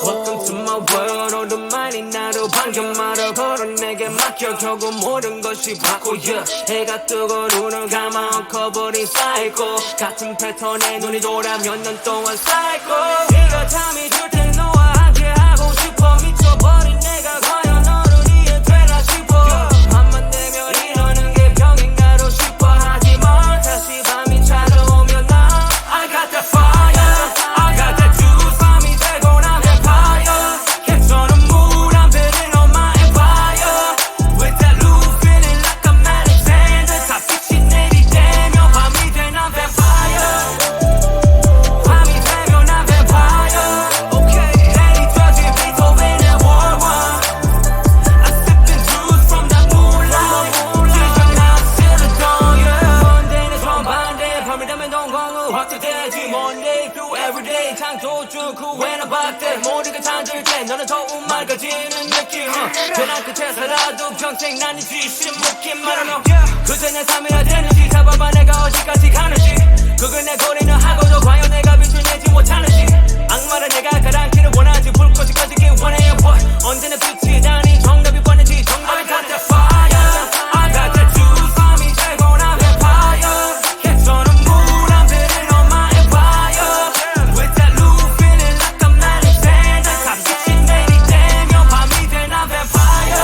Welcome to my world. 오랜만이 나로 반겨말아 걸어 내게 맡겨 결국 모든 것이 바꾸야. 해가 뜨고 눈을 감아 엉켜버린 사이코 같은 패턴에 눈이 돌아 몇 년 동안 사이코. 네가 잠이 들 때 너와 함께 하고 싶어. 미쳐버린 내가 과연 너를 이해되나 싶어. 밤만 되면 이러는 게 병인가로 싶어. 하지만 다시 밤이 찾아오면 나 I got that fire, I got that juice. 밤이 되고 난 vampire. 괜찮은 물 안 베린 on my empire. With that loop feeling like I'm Alexander. 다 빛이 내리쬐며 밤이 돼 난 vampire. 밤이 되면 난 vampire. Okay, 내리 펴진 비토벤의 War One. I'm sipping juice from that moonlight. 지금 난 still a dawn, yeah. Monday 내 전반대 밤이 되면 동공은 확대되지. Monday through everyday 창조주 그 외나 봤대. 모두가 잠들 때 너는 좋은 말 가지는 느낌. 변한 끝에 살아도 평생 난 이 쥐심 묶인 말하며 그새 내 삶이라 되는지 잡아봐 내가 어디까지 가는지. 그걸 내 거리는 하고도 과연 내가 빛을 내지 못하는지. 악마를 내가 가라앉기를 원하지 불꽃이 꺼지길 원해. 언제나 빛이 나니 정답이 뻔했지. 정답이 I got that fire, I got that juice. 밤이 되고 난 vampire. 괜찮은 물 안 베린 on my empire. With that loop feeling like I'm Alexander. 다 빛이 내리쬐며 밤이 돼 난 vampire.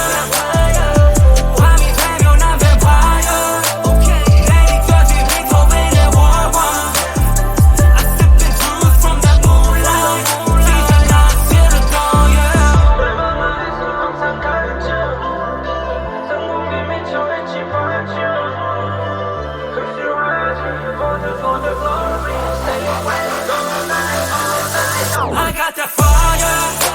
밤이 되면 난 vampire. Okay, 내리 펴진 비토벤의 War One. I'm sipping juice from that moonlight. 지금 난 still a dawn, yeah. I got that fire.